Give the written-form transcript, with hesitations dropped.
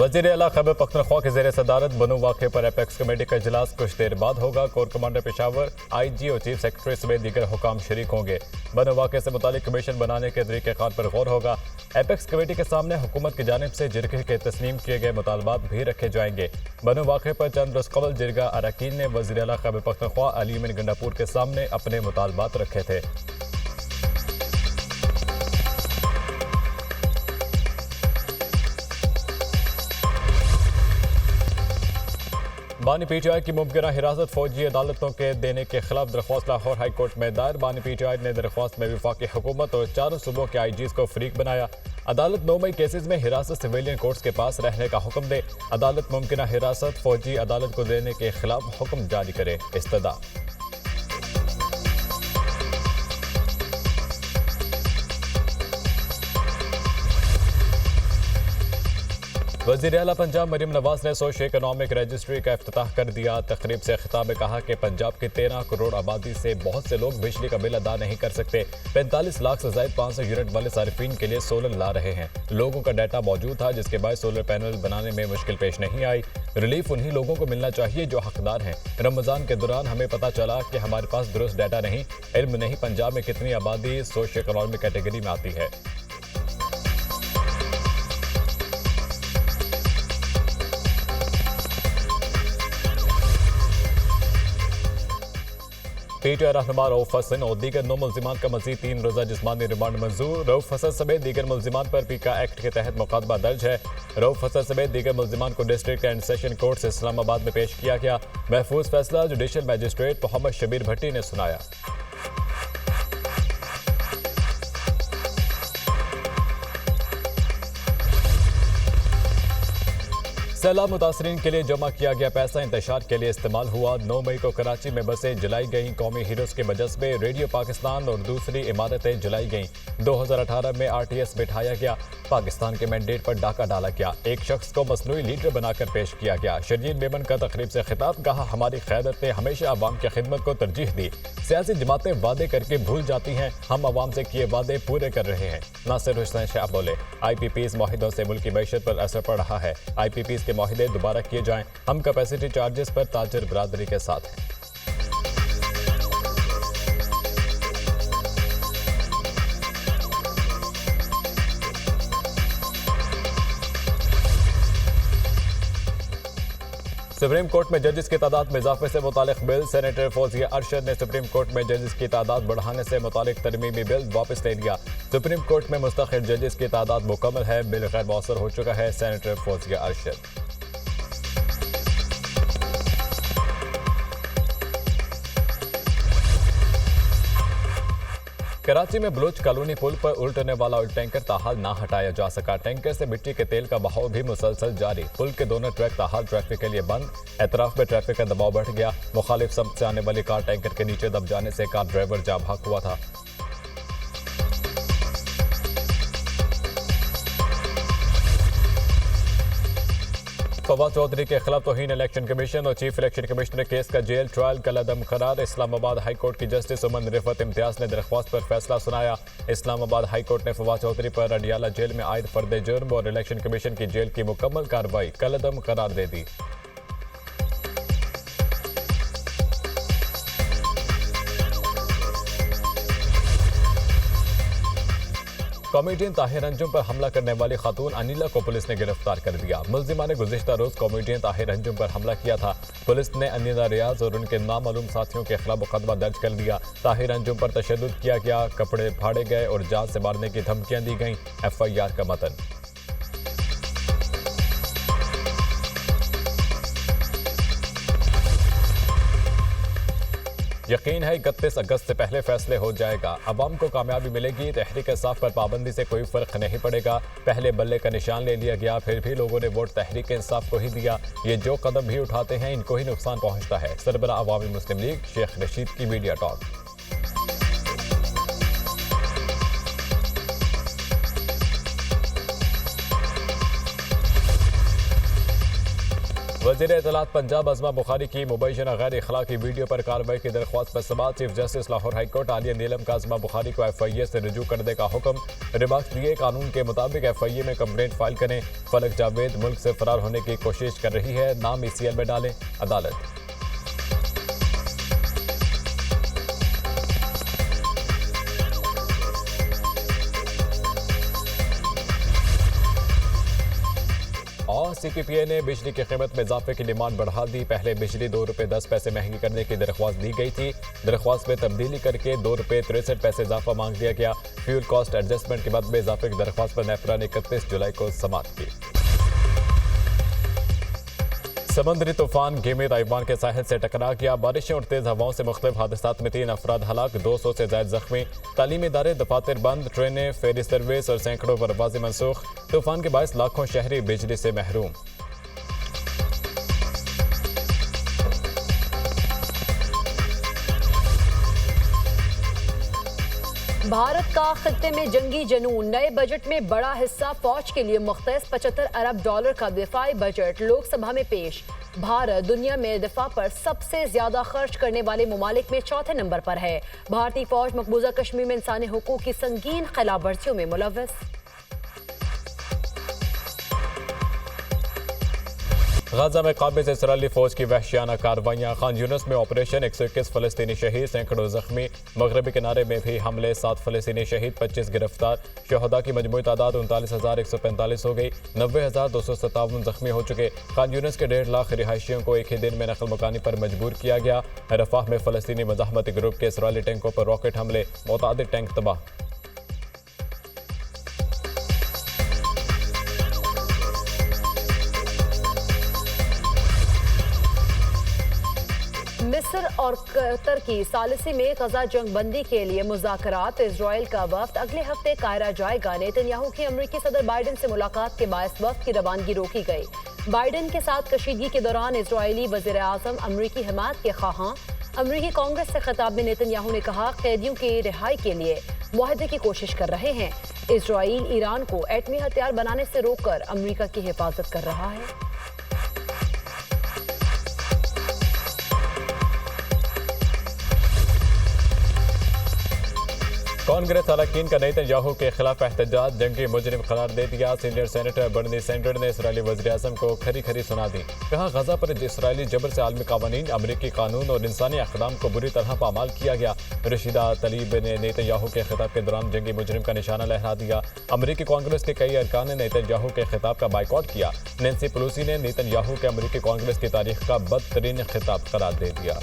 वज़ीर आला खैबर पख्तूनख्वा के ज़ेर सदारत बनू वाक़े पर एपेक्स कमेटी का इजलास कुछ देर बाद होगा। कोर कमांडर पेशावर, IG और चीफ सेक्रेटरी समेत दीगर हुकाम शरीक होंगे। बनू वाक़े से मुतालिक कमीशन बनाने के तरीक़ेकार पर गौर होगा। एपेक्स कमेटी के सामने हुकूमत की जानिब से जिरगे के तस्लीम किए गए मुतालबात भी रखे जाएंगे। बनू वाक़े पर चंद रोज़ कबल जिरगा अरकान ने वज़ीर आला खैबर पख्तूनख्वा अली यमीन गंडापुर के सामने अपने मुतालबात रखे थे। बानी PTI की मुमकिना हिरासत फौजी अदालतों के देने के खिलाफ दरख्वास्त लाहौर हाई कोर्ट में दायर। बानी PTI ने दरख्वास्त में वफाकी हुकूमत और चारों सूबों के IGs को फरीक बनाया। अदालत 9 मई केसेस में हिरासत सिविलियन कोर्ट्स के पास रहने का हुक्म दे। अदालत मुमकिना हिरासत फौजी अदालत को देने के खिलाफ हुक्म जारी करे। इस्तदा वज़ीर आला पंजाब मरीम नवाज ने सोशो इकोनॉमिक रजिस्ट्री का इफ्तिताह कर दिया। तकरीब से खिताब में कहा कि पंजाब की 13 करोड़ आबादी से बहुत से लोग बिजली का बिल अदा नहीं कर सकते। 45 लाख से ज़ायद 500 यूनिट वाले सारिफीन के लिए सोलर ला रहे हैं। लोगों का डाटा मौजूद था जिसके बाद सोलर पैनल बनाने में मुश्किल पेश नहीं आई। रिलीफ उन्हीं लोगों को मिलना चाहिए जो हकदार हैं। रमज़ान के दौरान हमें पता चला कि हमारे पास दुरुस्त डाटा नहीं, इल्म नहीं पंजाब में कितनी आबादी सोशो इकोनॉमिक कैटेगरी में आती है। PTI रहनुमा रऊफ हसन और दीगर 9 मुल्जिमान का मजीद 3 रोज़ा जिस्मानी रिमांड मंजूर। रऊफ हसन समेत दीगर मुल्जिमान पर पीका एक्ट के तहत मुकदमा दर्ज है। रऊफ हसन समेत दीगर मुल्जिमान को डिस्ट्रिक्ट एंड सेशन कोर्ट से इस्लामाबाद में पेश किया गया। महफूज फैसला जुडिशल मजिस्ट्रेट मोहम्मद शबीर भट्टी ने सुनाया। सैलाब मुतासरीन के लिए जमा किया गया पैसा इंतशार के लिए इस्तेमाल हुआ। 9 मई को कराची में बसें जलाई गईं। कौमी हीरोज़ के बजस्बे रेडियो पाकिस्तान और दूसरी इमारतें जलाई गईं। 2018 में RTS बिठाया गया। पाकिस्तान के मैंडेट पर डाका डाला गया। एक शख्स को मसनूई लीडर बनाकर पेश किया गया। शर्जील मेमन का तकरीब से खिताब, कहा हमारी क़यादत ने हमेशा अवाम की खिदमत को तरजीह दी। सियासी जमातें वादे करके भूल जाती हैं, हम अवाम से किए वादे पूरे कर रहे हैं। नासिर हुसैन शाह बोले, IPPs माहिदों से मुल्की मैशत पर असर पड़ रहा है। IPPs के माहिदे दोबारा किए जाएं। हम कैपेसिटी चार्जेस पर ताजर बरादरी के साथ हैं। सुप्रीम कोर्ट में जजेस की तादाद में इजाफे से मुतालिक बिल। सेनेटर फौजिया अरशद ने सुप्रीम कोर्ट में जजेस की तादाद बढ़ाने से मुतालिक तरमीमी बिल वापस ले लिया। सुप्रीम कोर्ट में मुस्तकिल जजेस की तादाद मुकम्मल है। बिल गैर मौसर हो चुका है। सेनेटर फौजिया अरशद। कराची में बलोच कॉलोनी पुल पर उल्टने वाला ऑयल टैंकर ताहाल ना हटाया जा सका। टैंकर से मिट्टी के तेल का बहाव भी मुसलसल जारी। पुल के दोनों ट्रैक ताहाल ट्रैफिक के लिए बंद। एतराफ में ट्रैफिक का दबाव बढ़ गया। मुखालिफ सब्त से आने वाली कार टैंकर के नीचे दब जाने से कार ड्राइवर जाँ भाग हुआ था। फवाद चौधरी के खिलाफ तौहीन इलेक्शन कमीशन और चीफ इलेक्शन कमिश्नर केस का जेल ट्रायल कल अदम करार। इस्लामाबाद हाई कोर्ट की जस्टिस उमन रिफत इम्तियाज ने दरख्वास्त पर फैसला सुनाया। इस्लामाबाद हाई कोर्ट ने फवाद चौधरी पर अडियाला जेल में आयद फर्द जुर्म और इलेक्शन कमीशन की जेल की मुकम्मल कार्रवाई कल अदम करार दे दी। कॉमेडियन ताहिर अंजुम पर हमला करने वाली खातून अनिला को पुलिस ने गिरफ्तार कर दिया। मुल्जिमा ने गुज़िश्ता रोज कॉमेडियन ताहिर अंजुम पर हमला किया था। पुलिस ने अनिला रियाज और उनके नामालूम साथियों के खिलाफ मुकदमा दर्ज कर लिया। ताहिर अंजुम पर तशद्दुद किया गया, कपड़े फाड़े गए और जान से मारने की धमकियां दी गईं। FIR का मतन। यकीन है 31 अगस्त से पहले फैसले हो जाएगा। अवाम को कामयाबी मिलेगी। तहरीक इंसाफ पर पाबंदी से कोई फर्क नहीं पड़ेगा। पहले बल्ले का निशान ले लिया गया, फिर भी लोगों ने वोट तहरीक इंसाफ को ही दिया। ये जो कदम भी उठाते हैं इनको ही नुकसान पहुंचता है। सरबराह अवामी मुस्लिम लीग शेख रशीद की मीडिया टॉक। वज़ीर इत्तलात पंजाब अज़मा बुखारी की मुबैना गैर अखलाकी वीडियो पर कार्रवाई की दरख्वास्त पर सवाल। Chief justice Lahore high court Aalia Neelum का अज़मा बुखारी को FIA से रुजू करने का हुक्म। रिमार्क्स दिए, कानून के मुताबिक FIA में कंप्लेंट फाइल करें। फलक जावेद मुल्क से फरार होने की कोशिश कर रही है, नाम ECL में डालें। अदालत और CPPA ने बिजली की कीमत में इजाफे की डिमांड बढ़ा दी। पहले बिजली ₹2.10 महंगी करने की दरख्वास्त दी गई थी। दरख्वास्त में तब्दीली करके ₹2.63 इजाफा मांग दिया गया। फ्यूल कॉस्ट एडजस्टमेंट के बाद में इजाफे की दरख्वास्त पर नेपरा ने 31 जुलाई को समाअत की। समुद्री तूफान गिमी ताइवान के साहिल से टकरा गया। बारिशें और तेज हवाओं से मुख्तलिफ हादसात में 3 अफराद हलाक, 200 से ज्यादा जख्मी। तालीमी इदारे, दफातर बंद, ट्रेनें, फेरी सर्विस और सैकड़ों परवाजें मनसूख। तूफान के बायस लाखों शहरी बिजली से महरूम। भारत का खित्ते में जंगी जनून, नए बजट में बड़ा हिस्सा फौज के लिए मुख्तस। $75 अरब का दिफाई बजट लोकसभा में पेश। भारत दुनिया में दिफा पर सबसे ज्यादा खर्च करने वाले मुमालिक में चौथे नंबर पर है। भारतीय फौज मकबूजा कश्मीर में इंसानी हुकूक की संगीन खिलाफ वर्जियों में मुलव्वस। गाजा में काबिज इसराइली फौज की वहशियाना कार्रवाइयाँ। खान यूनिस में ऑपरेशन, 121 फलस्तीनी शहीद, सैकड़ों जख्मी। मगरबी किनारे में भी हमले, 7 फलस्तीनी शहीद, 25 गिरफ्तार। शहदा की मजमूई तादाद 39,145 हो गई, 90,257 जख्मी हो चुके। खान यूनिस के 1.5 लाख रिहायशियों को एक ही दिन में नकल मकानी पर मजबूर किया गया। रफाह में फलस्तीनी मज़ाहमती ग्रुप के इसराइली टैंकों पर रॉकेट हमले, मुतादिद टैंक तबाह। मिस्र और कतर की सालिसी में गजा जंग बंदी के लिए मुज़ाकरात। इजराइल का वफ्द अगले हफ्ते कायरा जाएगा। नेतन्याहू की अमेरिकी सदर बाइडन से मुलाकात के बायस वफ्द की रवानगी रोकी गई। बाइडन के साथ कशीदगी के दौरान इजरायली वज़ीर आज़म अमेरिकी हिमायत के ख्वाहां। अमेरिकी कांग्रेस से खिताब में नेतन्याहू ने कहा, कैदियों की रिहाई के लिए मुआहदे की कोशिश कर रहे हैं। इजराइल ईरान को एटमी हथियार बनाने से रोककर अमेरिका की हिफाजत कर रहा है। कांग्रेस अरकान का नेतन्याहू के खिलाफ एहतजाज, जंगी मुजरिम करार दे दिया। सीनियर सेनेटर बर्नी सैंडर्स ने इसराइली वज़ीर-ए-आज़म को खरी खरी सुना दी। कहा, गजा पर इसराइली जबर से आलमी कानून, अमरीकी कानून और इंसानी अक़दाम को बुरी तरह पामाल किया गया। रशीदा तलीब ने नेतन्याहू के खिताब के दौरान जंगी मुजरिम का निशाना लहरा दिया। अमरीकी कांग्रेस के कई अरकान ने नेतन्याहू के खिताब का बाइकआउट किया। नैन्सी पेलोसी ने नेतन्याहू के अमरीकी कांग्रेस की तारीख का बदतरीन खिताब करार दे दिया।